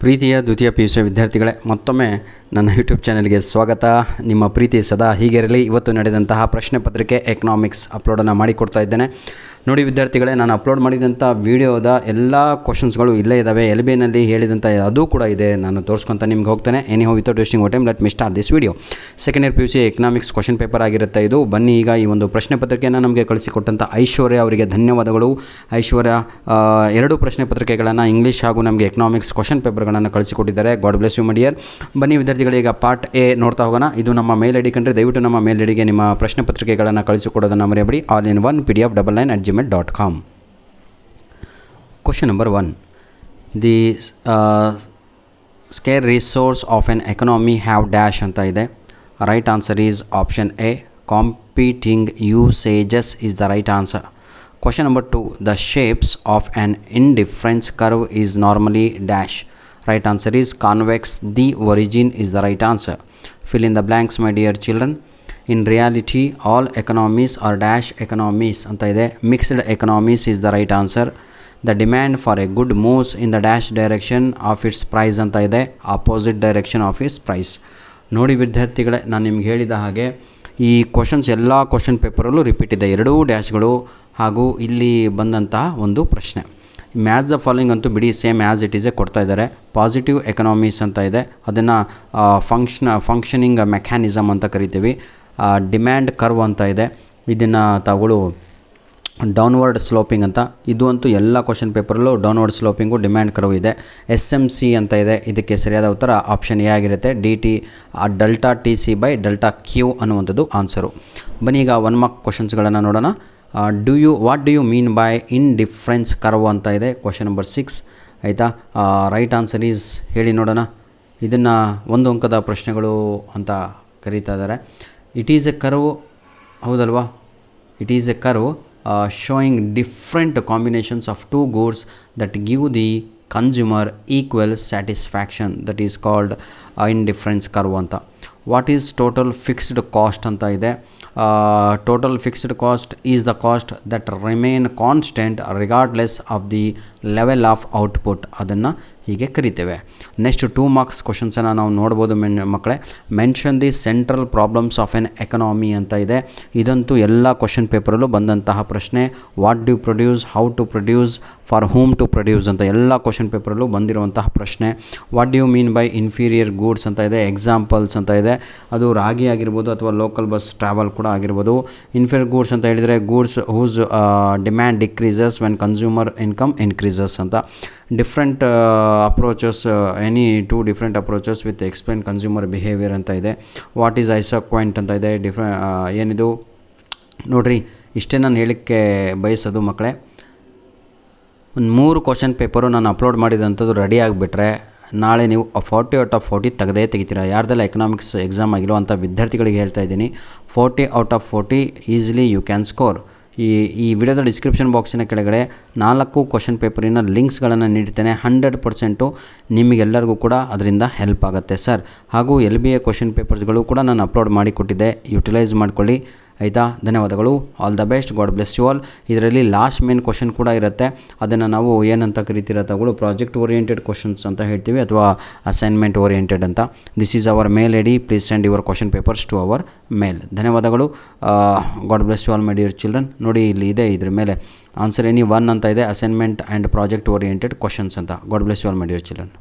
ಪ್ರೀತಿಯ ದ್ವಿತೀಯ PUC ವಿದ್ಯಾರ್ಥಿಗಳೇ, ಮತ್ತೊಮ್ಮೆ ನನ್ನ ಯೂಟ್ಯೂಬ್ ಚಾನಲ್ಗೆ ಸ್ವಾಗತ. ನಿಮ್ಮ ಪ್ರೀತಿ ಸದಾ ಹೀಗಿರಲಿ. ಇವತ್ತು ನಡೆದಂತಹ ಪ್ರಶ್ನೆ ಪತ್ರಿಕೆ ಎಕನಾಮಿಕ್ಸ್ ಅಪ್ಲೋಡನ್ನು ಮಾಡಿಕೊಡ್ತಾ ಇದ್ದೇನೆ. ನೋಡಿ ವಿದ್ಯಾರ್ಥಿಗಳೇ, ನಾನು ಅಪ್ಲೋಡ್ ಮಾಡಿದಂಥ ವಿಡಿಯೋದ ಎಲ್ಲ ಕ್ವಶನ್ಸ್ಗಳು ಇಲ್ಲೇ ಇದ್ದಾವೆ. LBನಲ್ಲಿ ಹೇಳಿದಂಥ ಅದು ಕೂಡ ಇದೆ. ನಾನು ತೋರಿಸ್ಕೊತ ನಿಮ್ಗೆ ಹೋಗ್ತೇನೆ. Anyhow without wasting time let me start this video. Second year PUC economics question paper ಆಗಿರುತ್ತೆ ಇದು. ಬನ್ನಿ ಈಗ ಈ ಒಂದು ಪ್ರಶ್ನೆ ಪತ್ರಿಕೆಯನ್ನು ನಮಗೆ ಕಳಿಸಿಕೊಟ್ಟಂಥ ಐಶ್ವರ್ಯ ಅವರಿಗೆ ಧನ್ಯವಾದಗಳು. ಐಶ್ವರ್ಯ ಎರಡು ಪ್ರಶ್ನೆ ಪತ್ರಿಕೆಗಳನ್ನು ಇಂಗ್ಲೀಷ್ ಹಾಗೂ ನಮಗೆ ಎಕನಾಮಿಕ್ಸ್ ಕ್ವಶನ್ ಪೇಪರ್ಗಳನ್ನು ಕಳಿಸಿಕೊಟ್ಟಿದ್ದಾರೆ. God bless you my dear. ಬನ್ನಿ ವಿದ್ಯಾರ್ಥಿಗಳು, ಈಗ ಪಾರ್ಟ್ ಎ ನೋಡ್ತಾ ಹೋಗೋಣ. ಇದು ನಮ್ಮ ಮೇಲ್ ಐಡಿ ಕಂಡ್ರೆ ದಯವಿಟ್ಟು ನಮ್ಮ ಮೇಲ್ ಐಡಿಗೆ ನಿಮ್ಮ ಪ್ರಶ್ನೆ ಪತ್ರಿಕೆಗಳನ್ನು ಕಳಿಸಿಕೊಡೋದನ್ನು ಮರೆಯಬೇಡಿ. all in one pdf99@gmail.com. Question number 1. The scarce resource of an economy have dash ಅಂತ ಇದೆ. Right answer is option A. Competing usages is the right answer. Question number 2. The shapes of an indifference curve is normally dash. Right answer is convex. The origin is the right answer. Fill in the blanks, my dear children. In reality, all economies are dash economies ಅಂತ ಇದೆ. Mixed economies is the right answer. The demand for a good moves in the dash direction of its price ಅಂತ ಇದೆ. Opposite direction of its price. ನೋಡಿ ವಿದ್ಯಾರ್ಥಿಗಳೇ, ನಾನು ನಿಮ್ಗೆ ಹೇಳಿದ ಹಾಗೆ ಈ ಕ್ವಶನ್ಸ್ ಎಲ್ಲ ಕ್ವಶನ್ ಪೇಪರಲ್ಲೂ ರಿಪೀಟ್ ಇದೆ. ಎರಡೂ ಡ್ಯಾಶ್ಗಳು ಹಾಗೂ ಇಲ್ಲಿ ಬಂದಂತಹ ಒಂದು ಪ್ರಶ್ನೆ. ಮ್ಯಾಚ್ ದ ಫಾಲೋಯಿಂಗ್ ಅಂತೂ ಬಿಡಿ, ಸೇಮ್ ಆ್ಯಸ್ ಇಟ್ ಈಸೇ ಕೊಡ್ತಾ ಇದ್ದಾರೆ. ಪಾಸಿಟಿವ್ ಎಕನಾಮೀಸ್ ಅಂತ ಇದೆ, ಅದನ್ನು ಫಂಕ್ಷನಿಂಗ್ ಮೆಕ್ಯಾನಿಸಮ್ ಅಂತ ಕರಿತೀವಿ. ಡಿಮ್ಯಾಂಡ್ ಕರ್ವ್ ಅಂತ ಇದೆ, ಇದನ್ನು ತಾವುಗಳು ಡೌನ್ವರ್ಡ್ ಸ್ಲೋಪಿಂಗ್ ಅಂತ. ಇದು ಅಂತೂ ಎಲ್ಲ ಕ್ವಶನ್ ಪೇಪರಲ್ಲೂ ಡೌನ್ವರ್ಡ್ ಸ್ಲೋಪಿಂಗು ಡಿಮ್ಯಾಂಡ್ ಕರ್ವ್ ಇದೆ. SMC ಅಂತ ಇದೆ. ಇದಕ್ಕೆ ಸರಿಯಾದ ಉತ್ತರ ಆಪ್ಷನ್ ಎ ಆಗಿರುತ್ತೆ. ಡೆಲ್ಟಾ TC/ΔQ ಅನ್ನುವಂಥದ್ದು ಆನ್ಸರು. ಬನ್ನಿ ಈಗ 1 ಮಾರ್ಕ್ ಕ್ವಶನ್ಸ್ಗಳನ್ನು ನೋಡೋಣ. What do you mean by indifference curve ಅಂತ ಇದೆ. ಕ್ವಶನ್ ನಂಬರ್ 6 ಆಯಿತಾ. ರೈಟ್ ಆನ್ಸರ್ ಈಸ್ ಹೇಳಿ ನೋಡೋಣ. ಇದನ್ನು 1 ಅಂಕದ ಪ್ರಶ್ನೆಗಳು ಅಂತ ಕರೀತಾ ಇದ್ದಾರೆ. ಇಟ್ ಈಸ್ ಎ ಕರ್ವ್, ಹೌದಲ್ವಾ? It is A curve showing different combinations of two goods that give the consumer equal satisfaction. That is called indifference curve ಅಂತ. What is total fixed cost ಅಂತ ಇದೆ. Total fixed cost is the cost that remain constant regardless of the level of output. ಅದನ್ನು ಹೀಗೆ ಕರಿತೇವೆ. Next 2 marks ಕ್ವಶನ್ಸನ್ನು ನಾವು ನೋಡ್ಬೋದು ಮಕ್ಕಳೇ. Mention the central problems of an economy ಅಂತ ಇದೆ. ಇದಂತೂ ಎಲ್ಲ ಕ್ವಶನ್ ಪೇಪರಲ್ಲೂ ಬಂದಂತಹ ಪ್ರಶ್ನೆ. What do produce, how to produce, for whom to produce ಅಂತ ಎಲ್ಲ ಕ್ವಶನ್ ಪೇಪರಲ್ಲೂ ಬಂದಿರುವಂತಹ ಪ್ರಶ್ನೆ. What do you mean by inferior goods ಅಂತ ಇದೆ. ಎಕ್ಸಾಂಪಲ್ಸ್ ಅಂತ ಇದೆ. ಅದು ರಾಗಿ ಆಗಿರ್ಬೋದು ಅಥವಾ ಲೋಕಲ್ ಬಸ್ ಟ್ರಾವೆಲ್ ಕೂಡ ಆಗಿರ್ಬೋದು. ಇನ್ಫೀರಿಯರ್ ಗೂಡ್ಸ್ ಅಂತ ಹೇಳಿದರೆ goods whose demand decreases when consumer income increases ಅಂತ. Different approaches, any 2 different approaches with explain consumer behaviour ಅಂತ ಇದೆ. ವಾಟ್ ಈಸ್ ಐಸೋಕ್ವೆಂಟ್ ಅಂತ ಇದೆ. ಏನಿದು ನೋಡಿರಿ, ಇಷ್ಟೇ ನಾನು ಹೇಳಕ್ಕೆ ಬಯಸೋದು ಮಕ್ಕಳೇ. ಒಂದು 3 ಕ್ವಶನ್ ಪೇಪರು ನಾನು ಅಪ್ಲೋಡ್ ಮಾಡಿದಂಥದ್ದು ರೆಡಿ ಆಗಿಬಿಟ್ರೆ ನಾಳೆ ನೀವು 40 ಔಟ್ ಆಫ್ 40 ತೆಗಿತೀರಾ. ಯಾರ್ದೆಲ್ಲ ಎಕನಾಮಿಕ್ಸ್ ಎಕ್ಸಾಮ್ ಆಗಿರೋ ಅಂಥ ವಿದ್ಯಾರ್ಥಿಗಳಿಗೆ ಹೇಳ್ತಾ ಇದ್ದೀನಿ, 40 out of 40 easily you can score. ಈ ವಿಡಿಯೋದ ಡಿಸ್ಕ್ರಿಪ್ಷನ್ ಬಾಕ್ಸಿನ ಕೆಳಗಡೆ 4 ಕ್ವಶನ್ ಪೇಪರಿನ ಲಿಂಕ್ಸ್ಗಳನ್ನು ನೀಡ್ತೇನೆ. 100% ನಿಮಗೆಲ್ಲರಿಗೂ ಕೂಡ ಅದರಿಂದ ಹೆಲ್ಪ್ ಆಗುತ್ತೆ ಸರ್. ಹಾಗೂ LBA ಕ್ವಶನ್ ಪೇಪರ್ಸ್ಗಳು ಕೂಡ ನಾನು ಅಪ್ಲೋಡ್ ಮಾಡಿಕೊಟ್ಟಿದ್ದೆ, ಯುಟಿಲೈಸ್ ಮಾಡ್ಕೊಳ್ಳಿ ಆಯಿತಾ. ಧನ್ಯವಾದಗಳು. All the best. God bless you all. ಇದರಲ್ಲಿ ಲಾಸ್ಟ್ ಮೇನ್ ಕ್ವಶನ್ ಕೂಡ ಇರುತ್ತೆ. ಅದನ್ನು ನಾವು ಏನಂತ ಕರಿತೀರ ತಗೊಳ್ಳು, ಪ್ರಾಜೆಕ್ಟ್ ಓರಿಯೆಂಟೆಡ್ ಕ್ವಶನ್ಸ್ ಅಂತ ಹೇಳ್ತೀವಿ ಅಥವಾ ಅಸೈನ್ಮೆಂಟ್ ಓರಿಯೆಂಟೆಡ್ ಅಂತ. This is our mail ID. Please send your question papers to our mail. ಧನ್ಯವಾದಗಳು. God bless you all my dear children. ನೋಡಿ ಇಲ್ಲಿ ಇದೆ, ಇದ್ರ ಮೇಲೆ ಆನ್ಸರ್ ಎನಿ 1 ಅಂತ ಇದೆ. Assignment and project oriented questions ಅಂತ. God bless you all my dear children.